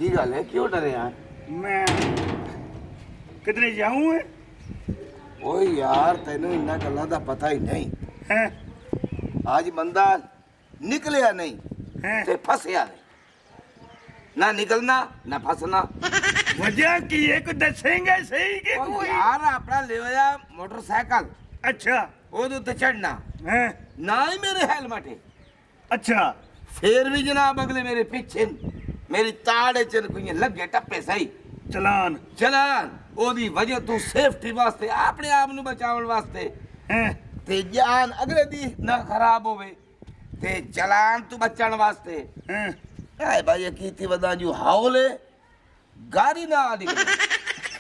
की गल है, क्यों डरे यार? मैं किधरे जाऊं है? ओए यार तेनू इन्ना गल्लां दा पता ही नहीं हैं आज बंदा निकलिया नहीं हैं ते फसया नहीं ना निकलना ना फसना वजह की है कुछ दसेंगे सही के ओ कोई? यार अपना ले आया मोटरसाइकिल अच्छा ओदे उत्ते चढ़ना हैं ना ही मेरे हेलमेट है अच्छा फिर भी जनाब अगले मेरे पीछे मेरी ताड़े च कोई लगे टप्पे सही चलान चलान ओदी वजह तू सेफ्टी वास्ते अपने आप नु बचावन वास्ते हैं ते जान अगले दी ना खराब होवे ते चलान तू बचण वास्ते हैं ऐ भाई कीती वदा जो हौले गाड़ी ना आ निकले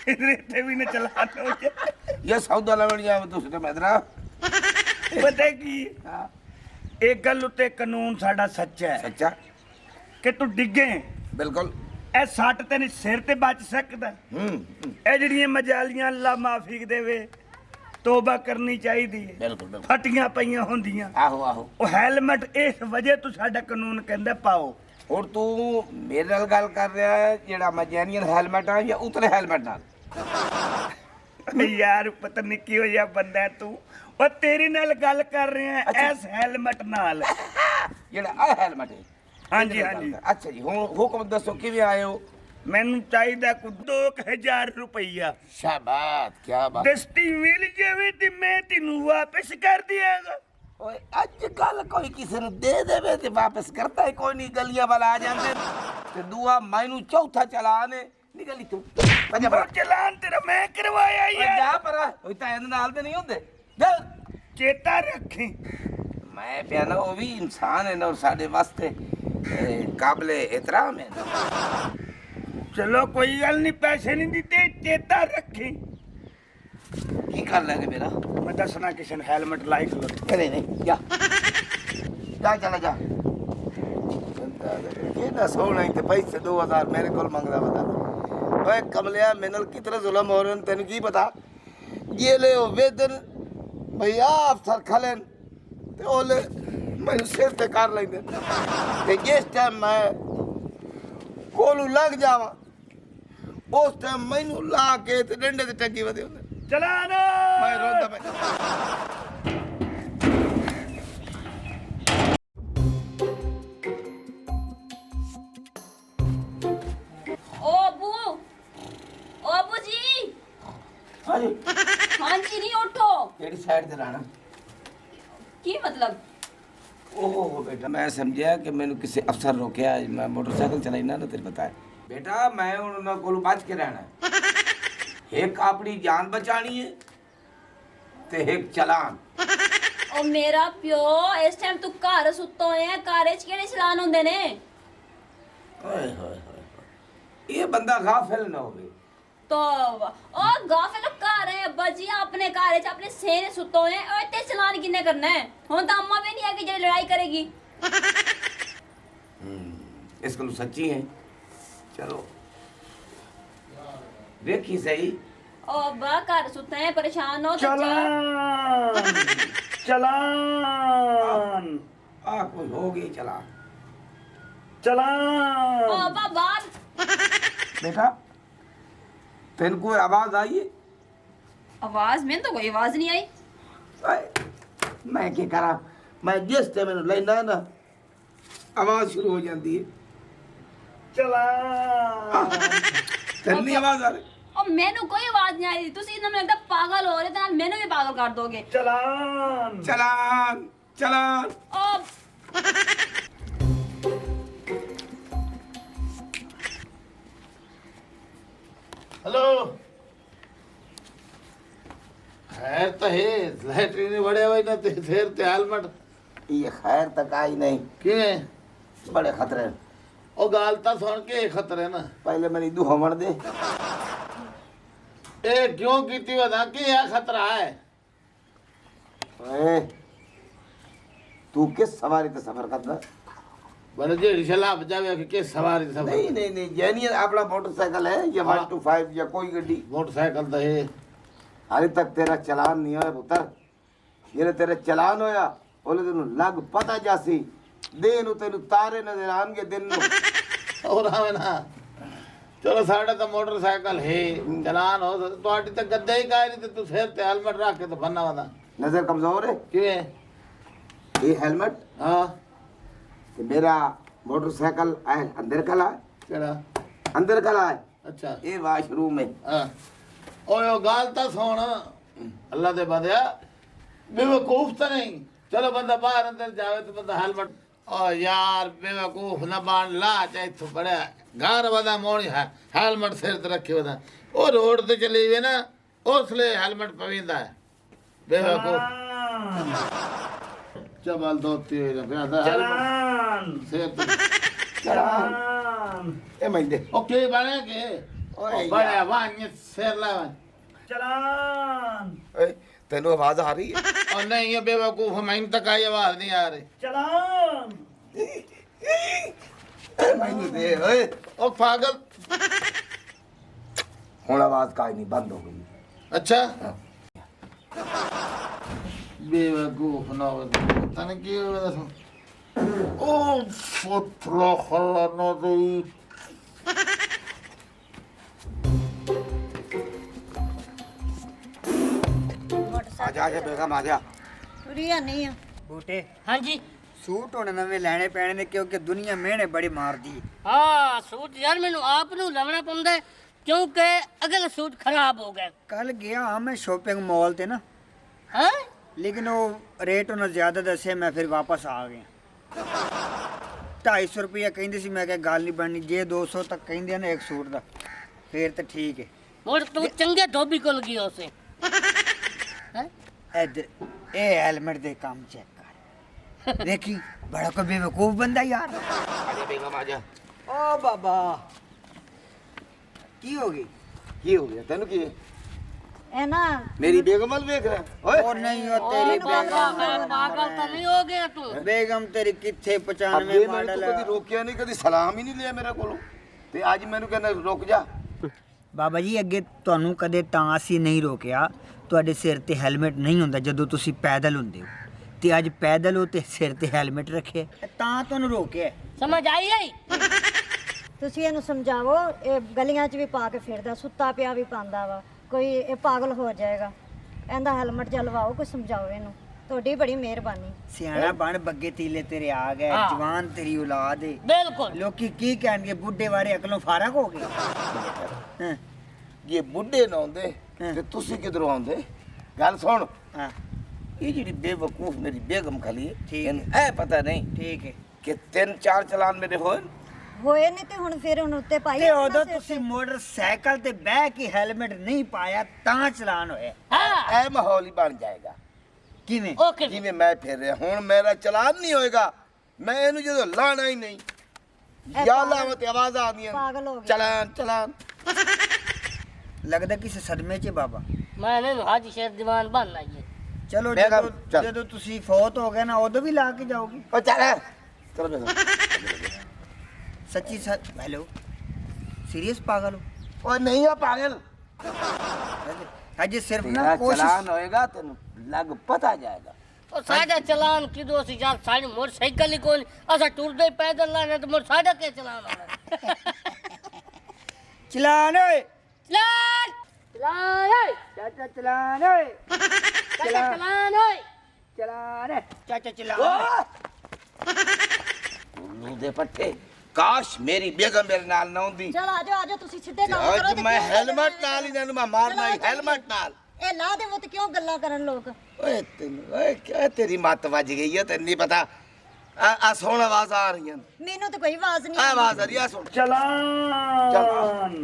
किधरे थे भी न चलान हो जाए। ये सौदा लवण जावे तू सिटे मैदरा पता की एक गल उत्ते कानून साडा सच्चा है सच्चा कि तू डिगे बिल्कुल ए सੱਟ तेरे सिर ते बच सकदा ए जड़ियां मजालियां अल्लाह माफी देवे तौबा करनी चाहिदी है बिल्कुल बिल्कुल फटियां पईयां होंदियां आहो आहो ओ हेलमेट इस वजह तो साडा कानून कहंदा पाओ और तू मेरे नाल गल कर रहा है जेड़ा मजैनियन हेलमेट है या उतरे हेलमेट नाल यार पता नहीं किहो जिहा बंदा है तू ओ तेरे नाल गल कर रहे हैं अच्छा। इस हेलमेट नाल जेड़ा आ हेलमेट है हाँ जी, हाँ जी। अच्छा जी हुक्म दसो किवें आए हो मैनू चाहिदा को 2000 रुपया शाबाश क्या बात दस्ती मिल जावे ते मैं तेनू वापस कर दियागा ओए अजकल कोई किसी ने दे देवे ते वापस करता है कोई नहीं गलियां वाला आ जांदे ते दुआ मैनू चौथा चलाने निकली तू पंजा पर चलान तेरा मैं करवाया ओए यार जा पर ओए तां नाल दे नहीं होंदे जा चेता रखी मैं पिया ना वो भी इंसान है ना और साडे वास्ते काबिले एहतराम है चलो कोई गल नहीं पैसे नहीं दिते चेता रखी की कर लेंगे मेरा मैं दसना किसी ने हेलमेट लाई खलो नहीं नहीं जा जा चला जा ये ना सोना ही ते पैसे 2000 मेरे को मंगदा बता ओए कमलिया मेनल कितने जुल्म हो रहे हैं तेन की पता ये ले ओ वेदन भैया अफसर खलन ते ओले मैंने सिर ते कर लेंदे ते जिस टाइम मैं कोलू लग जावा उस टाइम मैनू ला के ते डंडे ते टंगी वदे होंदे चलाना मैं रोंदा मैं ओ अबू जी हाँ जी हाँ जी नहीं उठो केड़ी साइड ते रहना की मतलब ओहो बेटा मैं समझा कि मैंने किसी अफसर रोकया मैं मोटरसाइकिल चलाइना ना तेरे बताया बेटा मैं उन्होंने कोल बच के रहना एक अपनी जान बचानी है ते एक चलान ओ मेरा प्यो इस टाइम तू घर सुत्तो है घर च केड़े चलान होंदे ने ओए होए होए ये बंदा गाफिल ना होवे तो ओ गाफिल घर है अब्बा जी अपने घर च अपने सेने सुत्तो है ओ इत्ते चलान किन्ने करना है हुन तां अम्मा भी नहीं है कि जेड़ी लड़ाई करेगी इस गल सच्ची है चलो देखी सही ओ अब्बा घर सुत्ते हैं परेशान हो तो चलान चलान आ कोई हो गई चलान ओ चलान अब्बा बात बेटा तेन कोई आवाज आई है आवाज में तो कोई आवाज नहीं आई ओए, मैं क्या करा मैं जिस टाइम मैंने लेना ना आवाज शुरू हो जाती है चलान तेन नहीं आवाज आ रही ओ मेनू कोई आवाज नहीं आई तुसी इतना लगदा पागल हो रहे थे मेनू भी पागल कर दोगे चलान चलान चलान ओ हेलो खैर तो है लैट्रिन बड़े हुए ना ते फिर ते हेलमेट ये खैर तक आई नहीं के बड़े खतरे ओ गाल ता सुन के खतरे ना पहले मेरी दुहमण दे ए क्यों कीती वदा की है खतरा है ओए तू किस सवारी ते सफर करता बड़े जेड़ी सलाह बजावे कि सवारी सब नहीं नहीं नहीं जैनी अपना मोटरसाइकिल है या हाँ। 125 या कोई गड्डी मोटरसाइकिल तो है हाले तक तेरा चलान नहीं होया पुत्र ये तेरा चलान होया बोले तेन लग पता जासी दिन तेन तारे नजर आएंगे दिन और आवे ना ਚਲੋ ਸਾਡਾ ਤਾਂ ਮੋਟਰਸਾਈਕਲ ਹੈ ਚਲਾਨ ਹੋ ਸਕਦਾ ਤੁਹਾਡੀ ਤਾਂ ਗੱਦੇ ਹੀ ਕਾਇ ਨਹੀਂ ਤੇ ਤੂੰ ਸਿਰ ਤੇ ਹੈਲਮਟ ਰੱਖ ਕੇ ਤਾਂ ਬੰਨਾ ਵਦਾ नजर कमजोर है ਕਿਵੇਂ ये हेलमेट ਹਾਂ ते मेरा मोटरसाइकिल है अंदर कला ਕਿਹੜਾ अंदर कला है ਅੱਛਾ ये वाशरूम में ਹਾਂ ਓਏ ਉਹ ਗੱਲ ਤਾਂ ਸੁਣ ਅੱਲਾ ਦੇ ਬੰਦਿਆ ਬੇਵਕੂਫ ਤਾਂ ਨਹੀਂ ਚਲੋ ਬੰਦਾ ਬਾਹਰ ਅੰਦਰ ਜਾਵੇ ਤਾਂ ਬੰਦਾ ਹੈਲਮਟ ਓ ਯਾਰ ਬੇਵਕੂਫ ਨਾ ਬਣ ਲਾ ਚਾ ਇੱਥੋਂ ਬੜਿਆ ਘਰ ਵਾਦਾ ਮੋਣੀ ਹੈ ਹੈਲਮਟ ਸਿਰ ਤੇ ਰੱਖੇ ਵਦਾ ਉਹ ਰੋਡ ਤੇ ਚਲੀ ਵੇ ਨਾ ਉਸ ਲਈ ਹੈਲਮਟ ਪਵਿੰਦਾ ਹੈ ਬੇਵਕੂਫ ਚਬਲ ਦੋਤੀ ਹੋ ਜਾਂਦਾ ਚਲਾਨ ਸਿਰ ਤੇ ਚਲਾਨ ये महीने ਓਕੇ ਬਣੇ ਕੇ ਓਏ ਬੜਿਆ ਵਾਂਗ ਸਿਰ ਲਾ ਚਲਾਨ तेन आवाज आ रही है और नहीं ये बेवकूफ मैंने तक आई आवाज नहीं आ रही ਚਲਾਨ महीने दे ओए ओ पागल हुन आवाज का ही नहीं बंद हो गई अच्छा बेवकूफ ना पता नहीं क्यों ओ फुटलो खला ना दे आजा आजा बेगम आजा ਤੁਰਿਆ ਨਹੀਂ ਆ ਬੂਟੇ ਹਾਂਜੀ ਸੂਟ ਹੁਣ ਨਵੇਂ ਲੈਣੇ ਪੈਣੇ ਨੇ ਕਿਉਂਕਿ ਦੁਨੀਆ ਮਿਹਣੇ ਬੜੀ ਮਾਰਦੀ ਹੈ। ਹਾਂ ਸੂਟ ਯਾਰ ਮੈਨੂੰ ਆਪ ਨੂੰ ਲਵਣਾ ਪੈਂਦਾ ਹੈ, ਕਿਉਂਕਿ ਅਗਲਾ ਸੂਟ ਖਰਾਬ ਹੋ ਗਿਆ ਕੱਲ ਗਿਆ ਹਾਂ ਮੈਂ ਸ਼ਾਪਿੰਗ ਮਾਲ ਤੇ ਨਾ ਹੈ ਲੇਕਿਨ ਉਹ ਰੇਟ ਉਹਨਾਂ ਜ਼ਿਆਦਾ ਦੱਸਿਆ ਮੈਂ ਫਿਰ ਵਾਪਸ ਆ ਗਿਆ 250 ਰੁਪਇਆ ਕਹਿੰਦੇ ਸੀ ਮੈਂ ਕਿਹਾ ਗੱਲ ਨਹੀਂ ਬਣਨੀ ਜੇ 200 ਤੱਕ ਕਹਿੰਦੇ ਨੇ ਇੱਕ ਸੂਟ ਦਾ ਫਿਰ ਤਾਂ ਠੀਕ ਹੈ ਹੋਰ ਤੂੰ ਚੰਗੇ ਧੋਬੀ ਕੋਲ ਗਿਆ ਉਸੇ ਹੈ ਇੱਧਰ ਇਹ ਹੈਲਮਟ ਦੇ ਕੰਮ ਚੈੱਕ ਕਰ ਦੇਖੀ ਬੜਾ ਕੋ ਬੇਵਕੂਫ ਬੰਦਾ ਯਾਰ आजा बेगम आजा ਓ ਬਾਬਾ ਕੀ ਹੋ ਗਈ की हो गया तेन की ਇਹ ਨਾ मेरी बेगम वाल देख रहा ओए ਉਹ नहीं हो तेरी बेगम ਪਾਗਲ ਤਾਂ ਨਹੀਂ ਹੋ ਗਿਆ ਤੂੰ बेगम तेरी किथे अब 95 ये मैंने मॉडल तो कभी रोकिया नहीं कभी सलाम ही नहीं लिया मेरे को ते आज मैंने कहना रुक जा ਬਾਬਾ ਜੀ ਅੱਗੇ ਤੁਹਾਨੂੰ ਕਦੇ ਤਾਂ ਅਸੀਂ ਨਹੀਂ ਰੋਕਿਆ ਤੁਹਾਡੇ ਸਿਰ ਤੇ ਹੈਲਮਟ ਨਹੀਂ ਹੁੰਦਾ ਜਦੋਂ ਤੁਸੀਂ ਪੈਦਲ ਹੁੰਦੇ ਹੋ ਤੇ ਅੱਜ ਪੈਦਲ ਹੋ ਤੇ ਸਿਰ ਤੇ ਹੈਲਮਟ ਰੱਖਿਆ ਤਾਂ ਤੁਹਾਨੂੰ ਰੋਕਿਆ ਸਮਝ ਆਈ ਆਈ ਤੁਸੀਂ ਇਹਨੂੰ ਸਮਝਾਵੋ ਇਹ ਗਲੀਆਂ 'ਚ ਵੀ ਪਾ ਕੇ ਫਿਰਦਾ ਸੁੱਤਾ ਪਿਆ ਵੀ ਪਾਉਂਦਾ ਵਾ ਕੋਈ ਇਹ ਪਾਗਲ ਹੋ ਜਾਏਗਾ ਇਹਦਾ ਹੈਲਮਟ ਜਲਵਾਓ ਕੋਈ ਸਮਝਾਓ ਇਹਨੂੰ ਤੁਹਾਡੀ ਬੜੀ ਮਿਹਰਬਾਨੀ ਸਿਆਣਾ ਬਣ ਬੱਗੇ ਤੀਲੇ ਤੇਰੇ ਆ ਗਏ ਹਾਂ। ਜਵਾਨ ਤੇਰੀ ਔਲਾਦ ਏ ਬਿਲਕੁਲ ਲੋਕੀ ਕੀ ਕਹਿਣਗੇ ਬੁੱਢੇ ਬਾਰੇ ਅਕਲੋਂ ਫਾਰਗ ਹੋ ਗਏ ਹਾਂ ये बुढ़े ना आंदे ते तुसी किधरों आंदे गल सुन ਹਾਂ ये जी बेवकूफ मेरी बेगम खली है ठीक है। ए पता नहीं ਠੀਕ ਹੈ कि 3-4 चलान मेरे होए ਹੋਏ ਨੇ ਤੇ ਹੁਣ ਫਿਰ ਹੁਣ ਉੱਤੇ ਪਾਈ ਤੇ ਉਦੋਂ ਤੁਸੀਂ ਮੋਟਰਸਾਈਕਲ ਤੇ ਬਹਿ ਕੇ ਹੈਲਮਟ ਨਹੀਂ ਪਾਇਆ ਤਾਂ ਚਲਾਨ ਹੋਇਆ ਹਾਂ ए माहौल ही बन जाएगा ਕਿਵੇਂ ਓਕੇ जिवें मैं फिर रहा हूं मेरा चलान नहीं होएगा मैं इहनू जदों लाना ही नहीं या लावा ते आवाज आंदियां ਪਾਗਲ ਹੋ ਗਿਆ चलान चलान ਲੱਗਦਾ ਕਿਸੇ ਸਦਮੇ 'ਚ ਬਾਬਾ ਮੈਂ ਨਹੀਂ ਹਾਜੀ ਸ਼ੇਰ ਦੀਵਾਨ ਬਣਨਾ ਹੈ ਚਲੋ बेगम, ਜਦੋਂ चल। ਜਦੋਂ ਤੁਸੀਂ ਫੌਤ ਹੋ ਗਏ ਨਾ ਉਦੋਂ ਵੀ ਲਾ ਕੇ ਜਾਓਗੇ ओ चल बेगम सच्ची सच हेलो सीरियस पागल हो ओ नहीं है पागल अजय सिर्फ ना तेरा कोशिश चलान होएगा तेन लग पता जाएगा ਉਹ ਸਾਡਾ ਚਲਾਨ ਕਿਦੋਂ ਅਸੀਂ ਜਾਂ ਸਾਡੀ ਮੋਟਰਸਾਈਕਲ ਹੀ ਕੋਈ ਅਸਾਂ ਟੁਰਦੇ ਪੈਦਲ ਲਾਣੇ ਤੇ ਮੋਟਰ ਸਾਡਾ ਕੀ ਚਲਾਨ ਹੋਣਾ चलान ओए ਚਲਾਨ ਚਲਾਨ ਓਏ चाचा चलान ओए ਚਲਾਨ ਓਏ चलान चाचा चलान उल्लू दे पट्टे काश मेरी बेगम मेरे नाल ना होंदी ਚਲ ਆਜੋ ਆਜੋ ਤੁਸੀਂ ਸਿੱਧੇ ਕੰਮ ਕਰੋ आज ਤੇ मैं ਕਿਉਂ हेलमेट ਗੱਲਾਂ नाल ही इन्हां मैं मारना ही हेलमेट नाल ਇਹ ਲਾ ਦੇਵੋ ਤੇ ਕਿਉਂ ਗੱਲਾਂ ਕਰਨ ਲੋਕ ओए ओए क्या तेरी मत बज गई है तेन नहीं पता आ सुन आवाज आ रही है ਮੈਨੂੰ ਤਾਂ ਕੋਈ ਆਵਾਜ਼ ਨਹੀਂ आवाज आ रही है सुन ਚਲਾਨ